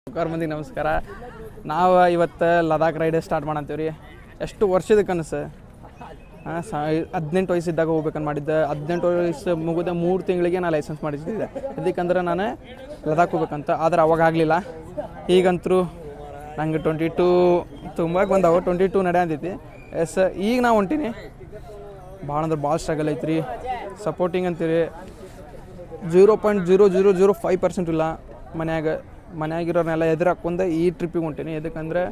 ಮಂದಿಗೆ ನಮಸ್ಕಾರ. ನಾವು ಇವತ್ತು ಲದಾಖ್ ರೈಡ್ ಸ್ಟಾರ್ಟ್ ಮಾಡಂತೀವಿ ರೀ. ಎಷ್ಟು ವರ್ಷದ ಕನಸು. 18 ವಯಸ್ಸಿದ್ದಾಗ ಹೋಗ್ಬೇಕಂತ ಮಾಡಿದ್ದೆ. 18 ವಯಸ್ಸು ಮುಗಿದ 3 ತಿಂಗಳಿಗೆ ನಾನು ಲೈಸೆನ್ಸ್ ಮಾಡಿಸಿದ್ದೆ. ಇದಕ್ಕಂದ್ರೆ ನಾನು ಲದಾಖ್ ಹೋಗ್ಬೇಕಂತ. ಆದರೆ ಅವಾಗ ಆಗಲಿಲ್ಲ. ಈಗಂತರೂ ನಂಗೆ 22 ತುಂಬಕ್ಕೆ ಬಂದವು. 22 ನಡೆಯಂತೈತಿ. ಈಗ ನಾವು ಹೊಂಟೀನಿ. ಭಾಳ ಅಂದ್ರೆ ಭಾಳ ಸ್ಟ್ರಗಲ್ ಐತ್ರಿ. ಸಪೋರ್ಟಿಂಗ್ ಅಂತೀರಿ 0.0005% ಇಲ್ಲ. ಮನ್ಯಾಗಿರೋರ್ನೆಲ್ಲ ಎದುರು ಹಾಕ್ಕೊಂಡು ಈ ಟ್ರಿಪ್ಪಿಗೆ ಹೊಂಟೀನಿ. ಎದಕ್ಕಂದ್ರೆ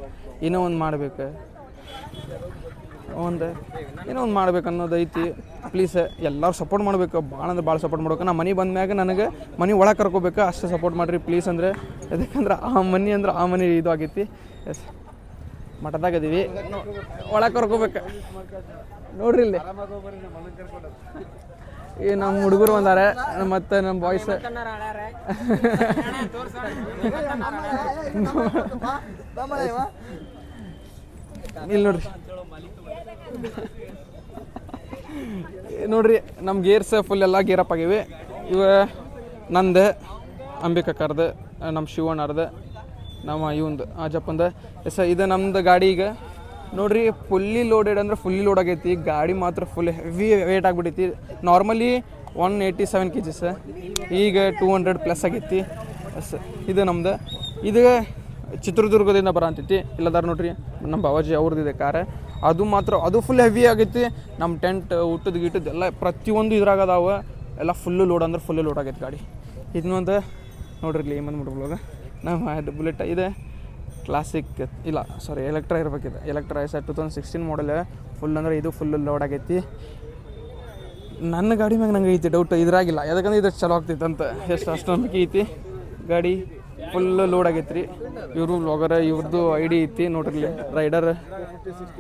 ಏನೋ ಒಂದು ಮಾಡ್ಬೇಕು, ಏನೋ ಒಂದು ಮಾಡ್ಬೇಕು ಅನ್ನೋದು ಐತಿ. ಪ್ಲೀಸ್ ಎಲ್ಲರೂ ಸಪೋರ್ಟ್ ಮಾಡಬೇಕು. ಭಾಳ ಅಂದ್ರೆ ಭಾಳ ಸಪೋರ್ಟ್ ಮಾಡ್ಬೇಕು. ನಮ್ಮ ಮನೆ ಬಂದ್ಮ್ಯಾಗ ನನಗೆ ಮನೆ ಒಳಗೆ ಕರ್ಕೋಬೇಕು. ಅಷ್ಟು ಸಪೋರ್ಟ್ ಮಾಡಿರಿ ಪ್ಲೀಸ್. ಅಂದರೆ ಎದಕ್ಕಂದ್ರೆ ಆ ಮನೆ ಇದು ಆಗೈತಿ. ಎಸ್ ಮಠದಾಗದೀವಿ, ಒಳಗೆ ಕರ್ಕೋಬೇಕು. ನೋಡ್ರಿ ಇಲ್ಲಿ ಈ ನಮ್ಮ ಹುಡುಗರು ಬಂದಾರೆ ಮತ್ತು ನಮ್ಮ ಬಾಯ್ಸ್. ಇಲ್ಲಿ ನೋಡ್ರಿ ನಮ್ಮ ಗೇರ್ಸ್ ಫುಲ್ ಎಲ್ಲ ಗೇರಪ್ ಆಗಿವೆ. ನಂದು, ಅಂಬಿಕಕ್ಕರ್ದು, ನಮ್ಮ ಶಿವಣ್ಣರ್ದು, ನಮ್ಮ ಇವಂದು ಆಜಪ್ಪಂದು. ಇದು ನಮ್ದು ಗಾಡಿ. ಈಗ ನೋಡ್ರಿ ಫುಲ್ಲಿ ಲೋಡೆಡ್ ಅಂದ್ರೆ ಫುಲ್ಲಿ ಲೋಡ್ ಆಗೈತಿ. ಗಾಡಿ ಮಾತ್ರ ಫುಲ್ ಹೆವಿ ವೇಟ್ ಆಗಿಬಿಟ್ಟೈತಿ. ನಾರ್ಮಲಿ 187 kgs, ಈಗ 200+ ಆಗೈತಿ. ಇದು ನಮ್ದು. ಇದು ಚಿತ್ರದುರ್ಗದಿಂದ ಬರೋಂತೈತಿ. ಇಲ್ಲದಾರ ನೋಡ್ರಿ ನಮ್ಮ ಬಾವಾಜಿ ಅವ್ರದ್ದಿದೆ ಕಾರ್. ಅದು ಮಾತ್ರ ಅದು ಫುಲ್ ಹೆವಿ ಆಗೈತಿ. ನಮ್ಮ ಟೆಂಟ್, ಊಟದ ಗೀಟದ್ದು ಎಲ್ಲ ಪ್ರತಿಯೊಂದು ಇದ್ರಾಗದಾವ. ಎಲ್ಲ ಫುಲ್ಲು ಲೋಡ್ ಅಂದ್ರೆ ಫುಲ್ಲು ಲೋಡ್ ಆಗೈತಿ ಗಾಡಿ. ಇನ್ನೊಂದು ನೋಡ್ರಿ ಇಲ್ಲಿ ಏಮಂದು ಮುಟ್ಕೊಳ್ಳೋದು ನಮ್ಮ ಬುಲೆಟ್ ಇದೆ. ಕ್ಲಾಸಿಕ್ ಇಲ್ಲ ಸಾರಿ ಎಲೆಕ್ಟ್ರಾ ಇರಬೇಕಿದೆ. ಎಲೆಕ್ಟ್ರಾ 2016 ಮಾಡಲ್. ಫುಲ್ ಅಂದ್ರೆ ಇದು ಫುಲ್ ಲೋಡ್ ಆಗೈತಿ. ನನ್ನ ಗಾಡಿ ಮ್ಯಾಗ ನಂಗೆ ಐತಿ ಡೌಟ್, ಇದ್ರಾಗಿಲ್ಲ. ಯಾಕಂದ್ರೆ ಇದು ಚಲೋ ಆಗ್ತೈತಂತ. ಎಷ್ಟು ಅಷ್ಟು ನಂಬಿಕೆ ಐತಿ. ಗಾಡಿ ಫುಲ್ ಲೋಡ್ ಆಗೈತಿ ರೀ. ಇವರು ವ್ಲಾಗರ್, ಇವ್ರದ್ದು ID ಐತಿ ನೋಡ್ರಿ. ರೈಡರ್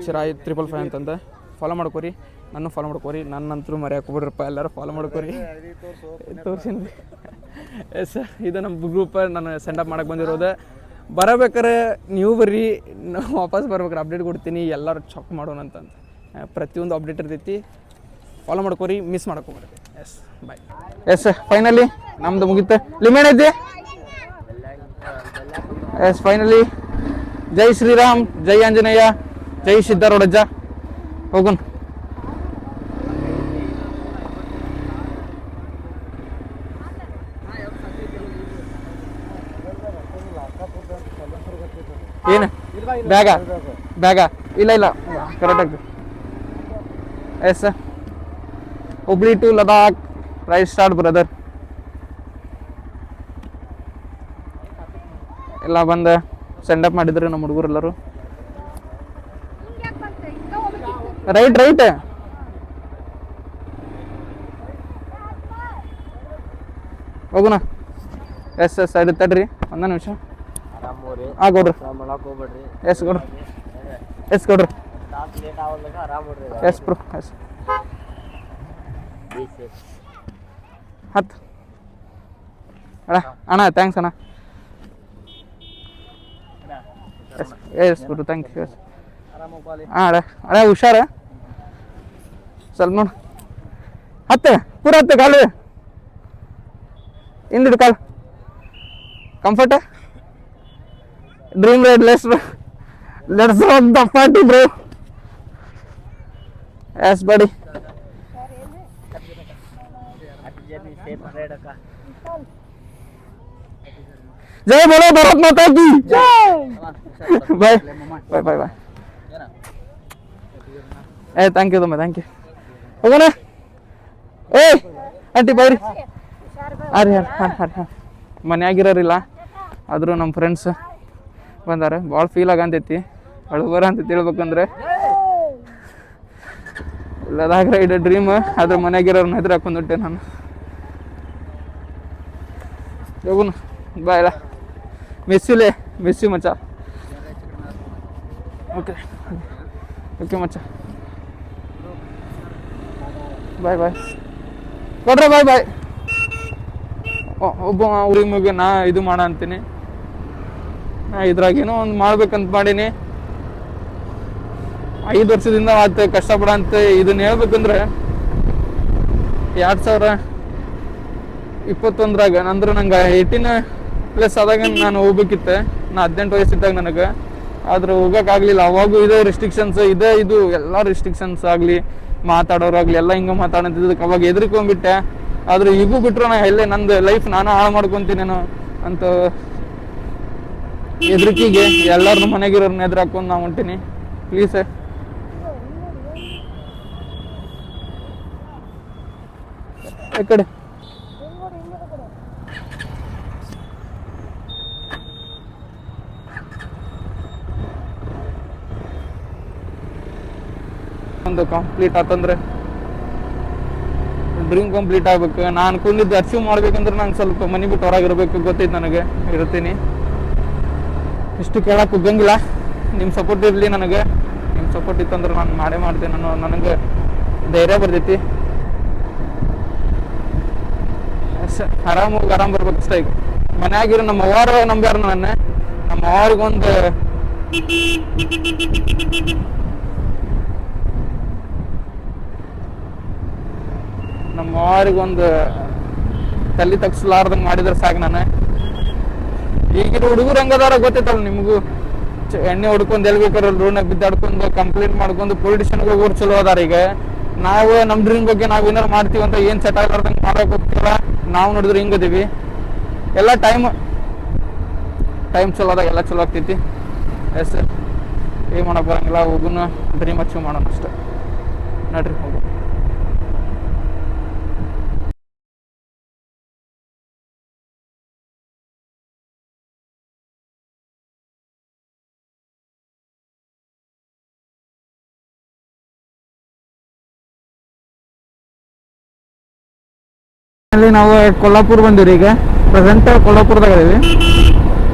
ಚಿರಾಯ್ 555 ಅಂತಂದು ಫಾಲೋ ಮಾಡ್ಕೋರಿ. ನಾನು ಫಾಲೋ ಮಾಡ್ಕೋರಿ. ನನ್ನಂತರೂ ಮರ್ಯಾಕೆ ಹೋಗ್ಬಿಡ್ರಪ್ಪ. ಎಲ್ಲರೂ ಫಾಲೋ ಮಾಡ್ಕೋರಿ. ತೋರಿಸಿನಿ. ಎಸ್ ಇದು ನಮ್ಮ ಗ್ರೂಪ್. ನಾನು ಸೆಂಡಪ್ ಮಾಡಕ್ಕೆ ಬಂದಿರೋದು. ಬರಬೇಕಾರೆ ನೀವು ಬರ್ರಿ, ನಾವು ವಾಪಸ್ ಬರ್ಬೇಕಾರೆ ಅಪ್ಡೇಟ್ ಕೊಡ್ತೀನಿ. ಎಲ್ಲರೂ ಚೆಕ್ ಮಾಡೋಣ ಅಂತಂದು. ಪ್ರತಿಯೊಂದು ಅಪ್ಡೇಟ್ ಇರ್ತೈತಿ. ಫಾಲೋ ಮಾಡ್ಕೋರಿ, ಮಿಸ್ ಮಾಡ್ಕೊಬರ್ರಿ. Yes boy. ಎಸ್ ಫೈನಲಿ ನಮ್ದು ಮುಗಿತು. ಲಿಮಿಟ್ ಐತಿ. ಎಸ್ ಫೈನಲಿ ಜೈ ಶ್ರೀರಾಮ್, ಜೈ ಆಂಜನೇಯ, ಜೈ ಸಿದ್ಧಾರೂಢಜ್ಜ. ಹೋಗೋಣ. ಏನು ಬ್ಯಾಗ ಇಲ್ಲ ಕರೆಕ್ಟ್ ಆಗ್ತದೆ. Yes Hubli to Ladakh ride start brother. ಎಲ್ಲ ಬಂದು ಸೆಂಡಪ್ ಮಾಡಿದ್ರು ನಮ್ಮ ಹುಡುಗರೆಲ್ಲರೂ. ರೈಟ್ ಹೋಗುಣ. ಎಸ್ ಸೈಡ್ ತಡ್ರಿ ಒಂದ ನಿಮಿಷ. ಕೊಡ್ರಿ. ಎಸ್ ಕೊಡ್ರಿ. S bro. ಎಸ್ ಹತ್ತು ಅಣ್ಣ ಥ್ಯಾಂಕ್ಸ್ ಅಣ್ಣ. Yes bro thank you. Yes ಅಣ್ಣ ಹುಷಾರ ಸ್ವಲ್ಪ ನೋಡು. ಹತ್ತು ಪೂರ ಹತ್ತು ಕಾಲು ಹಿಂದಿಡು ಕಾಲು. Comfort. Dream ride, let's rock the party, bro. Yes, buddy. Jai bolo Bharat Mata ki. Bye. Hey, thank you, thank you. ಹೋಗೋಣ. ಆಂಟಿ ಬರ್ರಿ. ಮನ್ಯಾಗಿರೋರಿಲ್ಲ, ಆದರೂ ನಮ್ಮ ಫ್ರೆಂಡ್ಸ್ ಬಂದಾರೆ. ಭಾಳ ಫೀಲ್ ಆಗಂತೈತಿ. ಅಳುಬರ ಅಂತೈತಿ ಹೇಳ್ಬೇಕಂದ್ರೆ. Ladakh ride dream. ಆದ್ರೆ ಮನ್ಯಾಗಿರೋರ್ನ ಹೆದ್ರ ಹಾಕೊಂಡ್ಬಿಟ್ಟೆ ನಾನು. ಹೋಗುನು ಬಾಯ್. ಎಲ್ಲ ಮಿಸ್ ಯು ಮಚ್ಚ. ಓಕೆ ಮಚ್ಚ. ಬಾಯ್ ಕೊಡ್ರೆ ಬಾಯ್. ಒಬ್ಬ ಊರಿಗೆ ಮುಗಿ ನಾ ಇದು ಮಾಡ ಅಂತೀನಿ. ಇದ್ರಾಗೇನೋ ಒಂದು ಮಾಡ್ಬೇಕಂತ ಮಾಡೀನಿ. 5 ವರ್ಷದಿಂದ ಆತ ಕಷ್ಟಪಡ ಅಂತ. ಇದನ್ನ ಹೇಳ್ಬೇಕಂದ್ರೆ 2021 ಅಂದ್ರೆ ನಂಗೆ ಪ್ಲಸ್ ಅದಾಗ ನಾನು ಹೋಗ್ಬೇಕಿತ್ತೆ. ನಾ 18 ವಯಸ್ಸಿದ್ದಾಗ ನನಗೆ, ಆದ್ರೆ ಹೋಗೋಕ್ಕಾಗಲಿಲ್ಲ. ಅವಾಗೂ ಇದೇ ರಿಸ್ಟ್ರಿಕ್ಷನ್ಸ್, ಇದು ಎಲ್ಲ ರಿಸ್ಟ್ರಿಕ್ಷನ್ಸ್ ಆಗಲಿ, ಮಾತಾಡೋರಾಗಲಿ ಎಲ್ಲ ಹಿಂಗೆ ಮಾತಾಡೋದಿದ್ದಕ್ಕೆ ಅವಾಗ ಹೆದರ್ಕೊಂಡ್ಬಿಟ್ಟೆ. ಆದ್ರೆ ಈಗೂ ಬಿಟ್ಟರು ನಾ ಎಲ್ಲೇ ನಂದು ಲೈಫ್ ನಾನು ಹಾಳು ಮಾಡ್ಕೊತೀನೇನೋ ಅಂತ ಹೆದರಿಕೆಗೆ ಎಲ್ಲರನ್ನೂ ಮನೆಗಿರೋರ್ನ ಎದುರು ಹಾಕೊಂಡು ನಾ ಹೊಂಟೀನಿ. ಪ್ಲೀಸ್ ಈ ಕಡೆ ಒಂದು ಕಂಪ್ಲೀಟ್ ಆತಂದ್ರೆ ಡ್ರೀಮ್ ಕಂಪ್ಲೀಟ್ ಆಗ್ಬೇಕು. ನಾನು ಅನ್ಕೊಂಡಿದ್ದು ಅಚೀವ್ ಮಾಡ್ಬೇಕಂದ್ರೆ ನಂಗೆ ಸ್ವಲ್ಪ ಮನೆ ಬಿಟ್ಟು ಹೊರಗಿರ್ಬೇಕು, ಗೊತ್ತೈತೆ ನನಗೆ. ಇರ್ತೀನಿ, ಇಷ್ಟು ಕೇಳಕ್ಕೆ ಹೋಗಂಗಿಲ್ಲ. ನಿಮ್ಮ ಸಪೋರ್ಟ್ ಇರಲಿ ನನಗೆ. ನಿಮ್ಮ ಸಪೋರ್ಟ್ ಇತ್ತಂದ್ರೆ ನಾನು ಮಾಡೇ ಮಾಡ್ತೀನಿ. ನನಗೆ ಧೈರ್ಯ ಬರ್ತೈತಿ. ಆರಾಮಾಗಿ ಬರ್ಬೇಕು ಅಷ್ಟೇ. ಈಗ ಮನ್ಯಾಗಿರೋ ನಮ್ಮ ಅವ್ವಾರ ನಂಬ್ಯಾರ ನನ್ನ. ನಮ್ಮ ಅವ್ರಿಗೊಂದು ತಲೆ ತಗ್ಸಲಾರ್ದಂಗೆ ಮಾಡಿದ್ರೆ ಸಾಕು. ನಾನು ಈಗಿನ ಹುಡುಗರು ಹೆಂಗದಾರ ಗೊತ್ತೈತಲ್ಲ ನಿಮಗೂ. ಎಣ್ಣೆ ಹೊಡ್ಕೊಂಡು ಎಲ್ಲಿ ಬೇಕಾದ್ರೆ ರೋಡ್ನಾಗ ಬಿದ್ದಾಡ್ಕೊಂಡು ಕಂಪ್ಲೇಂಟ್ ಮಾಡ್ಕೊಂಡು ಪೊಲಿಟಿಷನ್ಗೆ ಹೋಗೋರು ಚಲೋ ಅದಾರ. ಈಗ ನಾವು ನಮ್ಮ ಡ್ರೀಮ್ ಬಗ್ಗೆ ನಾವು ಏನಾರು ಮಾಡ್ತೀವಿ ಅಂತ ಏನು ಸೆಟ್ ಆಗ್ಲಾರ್ದಂಗೆ ಮಾಡೋಕೆ ಹೋಗ್ತಿಲ್ಲ. ನಾವು ನೋಡಿದ್ರೆ ಹಿಂಗದೀವಿ. ಎಲ್ಲ ಟೈಮ್ ಚಲೋ ಅದಾಗ ಎಲ್ಲ ಚಲೋ ಆಗ್ತೈತಿ. ಎಸ್, ಏನು ಮಾಡೋಕೆ ಬರಂಗಿಲ್ಲ. ಹೋಗುನು ಡ್ರೀಮ್ ಅಚೀವ್ ಮಾಡೋಣ ಅಷ್ಟೆ. ನಡ್ರಿ ಹೋಗು. ನಾವು ಕೊಲ್ಲಾಪುರ ಬಂದಿವ್ರಿ. ಈಗ ಪ್ರೆಸೆಂಟ್ ಕೊಲ್ಲಾಪುರದಾಗ ಇದೀವಿ.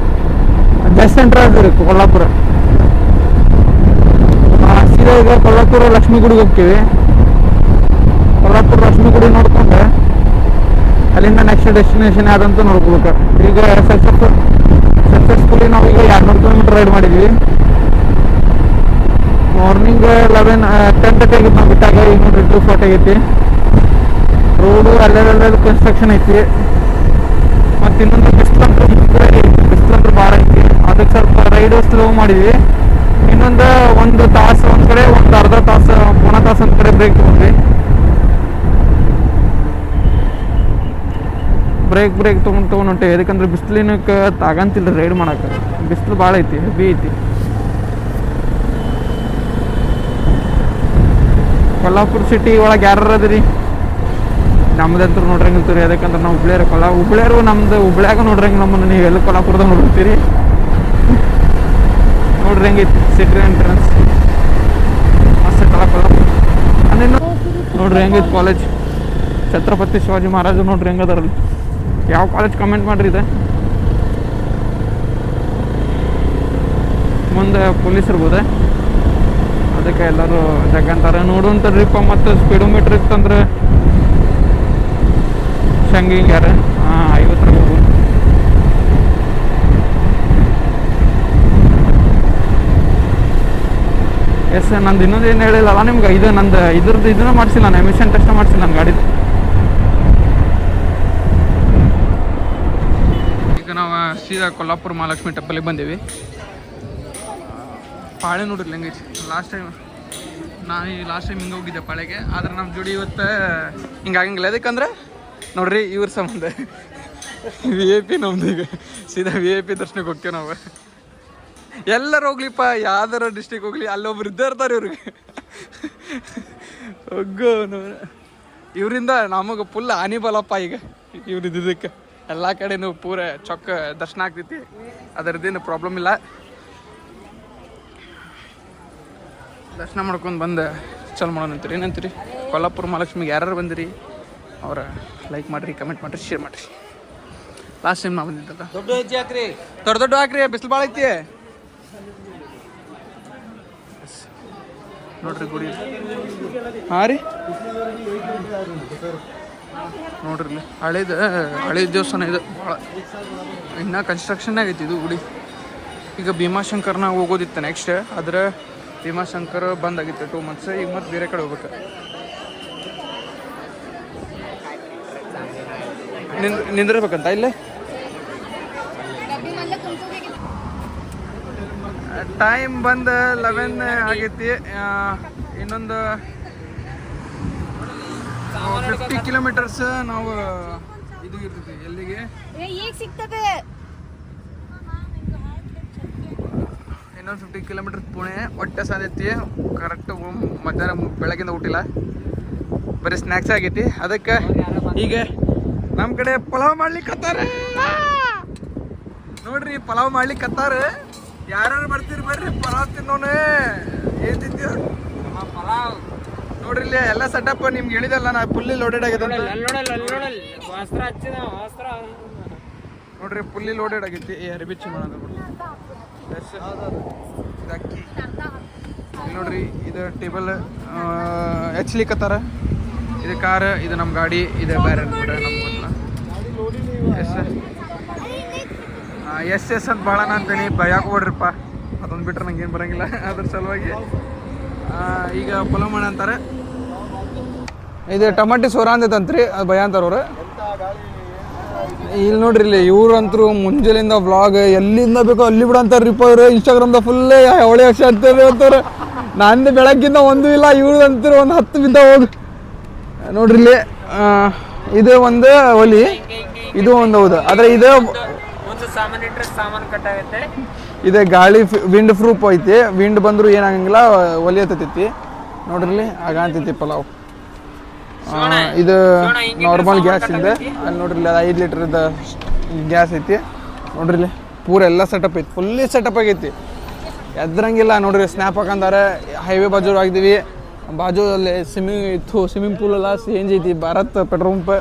ಜಸ್ಟ್ ಸೆಂಟ್ರ್ ಅದ್ರಿ ಕೊಲ್ಲಾಪುರ. ಸೀದಾ ಈಗ ಕೊಲ್ಲಾಪುರ ಲಕ್ಷ್ಮೀ ಗುಡಿಗೆ ಹೋಗ್ತೀವಿ. ಕೊಲ್ಲಾಪುರ ಲಕ್ಷ್ಮೀ ಗುಡಿ ನೋಡ್ಕೊಂಡು ಅಲ್ಲಿಂದ ನೆಕ್ಸ್ಟ್ ಡೆಸ್ಟಿನೇಷನ್ ಯಾವ್ದಂತ ನೋಡ್ಕೋಬೇಕು. ಈಗ ಸಕ್ಸಸ್ಫುಲಿ ನಾವೀಗ 200 ಕಿಲೋಮೀಟರ್ ರೈಡ್ ಮಾಡಿದ್ವಿ. ಮಾರ್ನಿಂಗ್ 10:30 ಆಗಿತ್ತು ನಾವು ಬಿಟ್ಟಾಗ. ಈಗ ನೋಡ್ರಿ 2:40 ಆಗೈತಿ. ರೋಡು ಅಲ್ಲೆಲ್ಲ ಕನ್ಸ್ಟ್ರಕ್ಷನ್ ಐತಿ. ಮತ್ತು ಇನ್ನೊಂದು ಬಿಸಿಲಂದ್ರೆ ಭಾಳ ಐತಿ. ಅದಕ್ಕೆ ಸ್ವಲ್ಪ ರೈಡು ಸ್ಲೋ ಮಾಡಿದ್ವಿ. ಇನ್ನೊಂದು 1 ತಾಸು ಒಂದು ಕಡೆ, ಒಂದು ಅರ್ಧ ತಾಸು, ಪೋಣ ತಾಸು ಒಂದು ಕಡೆ ಬ್ರೇಕ್ ತೊಗೊಂಡ್ವಿ. ಬ್ರೇಕ್ ತೊಗೊಂಡು ಹೊಂಟೆ. ಯಾಕಂದ್ರೆ ಬಿಸಿಲಿನಕ್ಕೆ ತಾಗಂತಿಲ್ಲ ರೈಡ್ ಮಾಡೋಕೆ. ಬಿಸಿಲು ಭಾಳ ಐತಿ, ಹೆವಿ ಐತಿ. ಕೊಲ್ಲಾಪುರ ಸಿಟಿ ಒಳಗೆ ಯಾರು ಅದಿರಿ? ನಮ್ದಂತೂ ನೋಡ್ರಂಗಿಲ್ತೀರಿ. ಯಾಕಂದ್ರೆ ನಾವು ಹುಬ್ಳಿಯರು ನಮ್ದು ಹುಬ್ಳ್ಯಾಗ ನೋಡ್ರಂಗೆ ನಮ್ಮನ್ನು. ನೀವು ಎಲ್ಲ ಕೊಲ್ಲಾಪುರದಾಗ ನೋಡಿರ್ತೀರಿ. ನೋಡ್ರಿ ಹೆಂಗೈತಿ ಸಿಟಿ ಎಂಟ್ರೆನ್ಸ್ ಮಸ್ತ್ ಕೊಲ್ಲಾಪುರ. ಅಲ್ಲೇನು ನೋಡ್ರಿ ಹೆಂಗೈತಿ ಕಾಲೇಜ್. ಛತ್ರಪತಿ ಶಿವಾಜಿ ಮಹಾರಾಜರು ನೋಡ್ರಿ ಹೆಂಗದಾರಲ್ಲಿ. ಯಾವ ಕಾಲೇಜ್ ಕಮೆಂಟ್ ಮಾಡ್ರಿ. ಇದೆ ಮುಂದೆ ಪೊಲೀಸ್ ಇರ್ಬೋದೆ, ಅದಕ್ಕೆ ಎಲ್ಲರೂ ಜಗಂತಾರೆ. ನೋಡುವಂಥ ಟ್ರಿಪ್ ಮತ್ತು ಸ್ಪೀಡೋಮೀಟ್ರ್ ಇತ್ತಂದ್ರೆ ಶಂಗಿಂಗ್ ಯಾರು 50 ಹೋಗು. ಎಸ್, ನಂದು ಇನ್ನೊಂದು ಏನು ಹೇಳಿಲ್ಲಲ್ಲ ನಿಮ್ಗೆ. ಇದು ನಂದು ಇದನ್ನ ಮಾಡಿಸಿಲ್ಲ ನಾನು. ಎಮಿಷನ್ ಟೆಸ್ಟ್ ಮಾಡಿಸಿಲ್ಲ ನನ್ನ ಗಾಡಿದು. ಈಗ ನಾವು ಸೀದಾ ಕೊಲ್ಲಾಪುರ ಮಹಾಲಕ್ಷ್ಮಿ ಟೆಂಪಲಿಗೆ ಬಂದೀವಿ. ಪಾಳೆ ನೋಡಿರ್ಲಿ ಹೆಂಗೈತಿ. ಲಾಸ್ಟ್ ಟೈಮ್ ಹಿಂಗೆ ಹೋಗಿದ್ದೆ ಪಾಳೆಗೆ. ಆದ್ರೆ ನಮ್ಮ ಜೋಡಿ ಇವತ್ತು ಹಿಂಗೆ ಆಗಂಗಿಲ್ಲ. ಅದಕ್ಕಂದ್ರೆ ನೋಡ್ರಿ ಇವ್ರ ಸಂಬಂಧ VIP ನಮ್ದು. ಈಗ ಸೀದಾ VIP ದರ್ಶನಕ್ಕೆ ಹೋಗ್ತೇವೆ ನಾವು. ಎಲ್ಲರೂ ಹೋಗ್ಲಿಪ್ಪ, ಯಾವ್ದಾರ ಡಿಸ್ಟಿಕ್ ಹೋಗ್ಲಿ, ಅಲ್ಲೊಬ್ರು ಇದ್ದೇ ಇರ್ತಾರೆ ಇವ್ರಿಗೆ. ಒಗ್ಗೋ ಇವರಿಂದ ನಮಗೆ ಫುಲ್ ಹಾನಿ ಬಲಪ್ಪ. ಈಗ ಇವ್ರು ಇದ್ದಿದ್ದಕ್ಕೆ ಎಲ್ಲ ಕಡೆನೂ ಪೂರ ಚೊಕ್ಕ ದರ್ಶನ ಆಗ್ತೈತಿ. ಅದರದ್ದೇನು ಪ್ರಾಬ್ಲಮ್ ಇಲ್ಲ. ದರ್ಶನ ಮಾಡ್ಕೊಂಡು ಬಂದು ಚಲೋ ಮಾಡೋಣ ಅಂತೀರಿ. ಏನಂತೀರಿ? ಕೊಲ್ಲಾಪುರ ಮಹಾಲಕ್ಷ್ಮಿಗೆ ಯಾರು ಬಂದಿರಿ ಅವ್ರ ಲೈಕ್ ಮಾಡಿರಿ, ಕಮೆಂಟ್ ಮಾಡಿರಿ, ಶೇರ್ ಮಾಡಿರಿ. ಲಾಸ್ಟ್ ಟೈಮ್ ನಾ ಬಂದಿದ್ದಲ್ಲ. ದೊಡ್ಡ ಹಾಕ್ರಿ, ಬಿಸಿಲು ಭಾಳ ಐತಿ. ನೋಡ್ರಿ ಗುಡಿ. ಹಾಂ ರೀ, ನೋಡ್ರಿ ಇಲ್ಲಿ ಹಳೇದು ದೇವಸ್ಥಾನ ಇದು ಭಾಳ. ಇನ್ನೂ ಕನ್ಸ್ಟ್ರಕ್ಷನ್ ಆಗೈತಿ ಇದು ಗುಡಿ. ಈಗ ಭೀಮಾಶಂಕರ್ನಾಗ ಹೋಗೋದಿತ್ತು ನೆಕ್ಸ್ಟ್. ಆದ್ರೆ ಭೀಮಾಶಂಕರ್ ಬಂದಾಗಿತ್ತು 2 months. ಈಗ ಮತ್ತೆ ಬೇರೆ ಕಡೆ ಹೋಗ್ಬೇಕು. ನಿಂದಿರ್ಬೇಕಂತ ಇಲ್ಲೇ ಟೈಮ್ ಬಂದು 11 ಆಗೈತಿ. ಇನ್ನೊಂದು 50 ಕಿಲೋಮೀಟರ್ಸ್ ನಾವು ಇದು ಇರ್ತೈತಿ ಎಲ್ಲಿಗೆ ಈಗ ಸಿಗ್ತದೆ. ಇನ್ನೊಂದು 50 ಕಿಲೋಮೀಟರ್ ಪುಣೆ. ಹೊಟ್ಟೆ ಸಾಧ್ಯತಿ ಕರೆಕ್ಟ್. ಮಧ್ಯಾಹ್ನ ಬೆಳಗಿಂದ ಊಟಿಲ್ಲ, ಬರೀ ಸ್ನ್ಯಾಕ್ಸ್ ಆಗೈತಿ. ಅದಕ್ಕೆ ಈಗ ನಮ್ಮ ಕಡೆ ಪಲಾವ್ ಮಾಡ್ಲಿಕ್ಕತ್ತಾರ ನೋಡ್ರಿ. ಪಲಾವ್ ಮಾಡ್ಲಿಕ್ಕತ್ತಾರ. ಯಾರು ಬರ್ತೀರಿ ಬರ್ರಿ ಪಲಾವ್ ತಿನ್ನೋಣ. ಏನ್ ತಿಂತೀವ ಪಲಾವ್ ನೋಡ್ರಿ. ಇಲ್ಲಿ ಎಲ್ಲ ಸೆಟಪ್ ನಿಮ್ಗೆ ಹೇಳಿದಲ್ಲ, ನಾ ಫುಲ್ಲಿ ಲೋಡೆಡ್ ಆಗೈತೆ ಅಂತ ನೋಡ್ರಿ. ಫುಲ್ಲಿ ಲೋಡೆಡ್ ಆಗೈತಿ. ಅರಿಬಿಚ್ಚಿ ಮಾಡೋದು ಅಕ್ಕಿ ನೋಡ್ರಿ. ಇದು ಟೇಬಲ್ ಹಚ್ಲಿಕ್ಕತ್ತಾರ. ಇದು ಕಾರ್, ಇದು ನಮ್ಮ ಗಾಡಿ, ಇದು ಬೇರೆ ನಮ್ಗೆ ಗೊತ್ತಿಲ್ಲ. ಎಸ್ ಅಂತ ಭಾಳ ಅಂತೀನಿ, ಭಯಕ್ಕೆ ಹೋಗ್ರಿಪ್ಪ. ಅದೊಂದು ಬಿಟ್ರೆ ನಂಗೆ ಏನು ಬರೋಂಗಿಲ್ಲ. ಅದ್ರ ಸಲುವಾಗಿ ಈಗ ಪಲಾವ್ ಮಾಡ ಅಂತಾರೆ. ಇದು ಟಮಾಟಿ ಸೋರ ಅಂದೈತಂತ್ರಿ, ಅದು ಭಯ ಅಂತಾರೆ ಅವ್ರು. ಇಲ್ಲಿ ನೋಡ್ರಿ, ಇಲ್ಲಿ ಇವ್ರಂತರು ಮುಂಜಾನೆಯಿಂದ ವ್ಲಾಗ್ ಎಲ್ಲಿಂದ ಬೇಕೋ ಅಲ್ಲಿ ಬಿಡ ಅಂತಾರ್ರಿಪ್ಪ. ಇವ್ರು ಇನ್ಸ್ಟಾಗ್ರಾಮ್ದಾಗ ಫುಲ್ಲೇ ಅವಳಿ ಅಕ್ಷ ಅಂತಾರೆ ಅಂತವ್ರು. ನಂದು ಬೆಳಗ್ಗಿಂದ ಒಂದೂ ಇಲ್ಲ, ಇವ್ರದಂತರು ಒಂದು 10 ಬಿದ್ದ ಹೋಗಿ ನೋಡ್ರಿ. ಇಲ್ಲಿ ಇದು ಒಂದು ಒಲಿ, ಇದು ಒಂದು ಹೌದು. ಆದರೆ ಇದು ಇದೆ ಗಾಳಿ ವಿಂಡ್ ಪ್ರೂಫ್ ಐತಿ. ವಿಂಡ್ ಬಂದರೂ ಏನಾಗಂಗಿಲ್ಲ, ಒಲಿ ಹತ್ತೈತಿ ನೋಡ್ರಿ. ಆಗ ಅಂತೈತಿ ಪಲಾವ್. ಇದು ನಾರ್ಮಲ್ ಗ್ಯಾಸ್ ಇದೆ. ಅಲ್ಲಿ ನೋಡ್ರಿ, ಅದು 5 ಲೀಟರ್ದ ಗ್ಯಾಸ್ ಐತಿ ನೋಡ್ರಿ. ಪೂರ ಎಲ್ಲ ಸೆಟಪ್ ಐತಿ, ಫುಲ್ಲಿ ಸೆಟಪ್ ಆಗೈತಿ. ಎದ್ರಂಗಿಲ್ಲ ನೋಡ್ರಿ. ಸ್ನ್ಯಾಪ್ ಹಾಕಂತಾರೆ. ಹೈವೇ ಬಾಜು ಆಗಿದ್ದೀವಿ. ಬಾಜು ಅಲ್ಲಿ ಸ್ವಿಮ್ಮಿಂಗ್ ಪೂಲ್ ಎಲ್ಲ CNG ಐತಿ, ಭಾರತ್ ಪೆಟ್ರೋಲ್ ಪಂಪ್.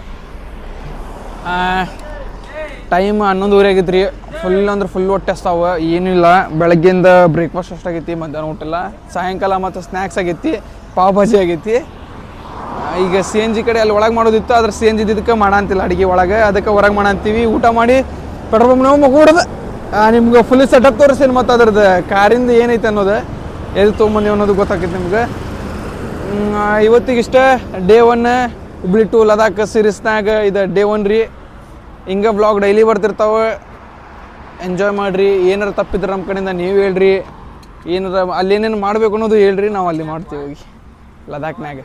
ಟೈಮ್ 11:30 ಆಗೈತೆ ರೀ. ಫುಲ್ ಅಂದ್ರೆ ಫುಲ್ ಹೊಟ್ಟೆ ಹಸ್ತಾವ. ಏನಿಲ್ಲ, ಬೆಳಗ್ಗೆಯಿಂದ ಬ್ರೇಕ್ಫಾಸ್ಟ್ ಅಷ್ಟಾಗೈತಿ, ಮಧ್ಯಾಹ್ನ ಊಟ. ಸಾಯಂಕಾಲ ಮತ್ತು ಸ್ನ್ಯಾಕ್ಸ್ ಆಗೈತಿ, ಪಾವ್ ಭಾಜಿ ಆಗೈತಿ. ಈಗ CNG ಕಡೆ ಅಲ್ಲಿ ಒಳಗೆ ಮಾಡೋದಿತ್ತು, ಅದ್ರ CNG ಇದಕ್ಕೆ ಮಾಡಂತಿಲ್ಲ ಅಡುಗೆ ಒಳಗೆ. ಅದಕ್ಕೆ ಹೊರಗೆ ಮಾಡಂತೀವಿ. ಊಟ ಮಾಡಿ ಪೆಟ್ರೋಲ್ ಪಂಪ್ ನಾವು ಮಗುಡೋದು. ನಿಮ್ಗೆ ಫುಲ್ ಸೆಟಪ್ ತೋರಿಸ್ತೀನಿ. ಮತ್ತು ಅದ್ರದ್ದು ಕಾರಿಂದ ಏನೈತೆ ಅನ್ನೋದು, ಎಲ್ಲಿ ತೊಗೊಂಬಂದೀವಿ ಅನ್ನೋದು ಗೊತ್ತಾಕೈತಿ ನಿಮ್ಗೆ. ಇವತ್ತಿಗಿಷ್ಟ ಡೇ 1 ಹುಬ್ಳಿ ಟು ಲದಾಖ್ ಸೀರೀಸ್ನಾಗ. ಇದು ಡೇ 1 ರೀ. ಹಿಂಗೆ ವ್ಲಾಗ್ ಡೈಲಿ ಬರ್ತಿರ್ತಾವೆ. ಎಂಜಾಯ್ ಮಾಡಿರಿ. ಏನಾರು ತಪ್ಪಿದ್ರೆ ನಮ್ಮ ಕಡೆಯಿಂದ ನೀವು ಹೇಳ್ರಿ. ಏನಾರ ಅಲ್ಲಿ ಏನೇನು ಮಾಡಬೇಕು ಅನ್ನೋದು ಹೇಳ್ರಿ, ನಾವು ಅಲ್ಲಿ ಮಾಡ್ತೀವಿ ಹೋಗಿ ಲದಾಖ್ನಾಗ.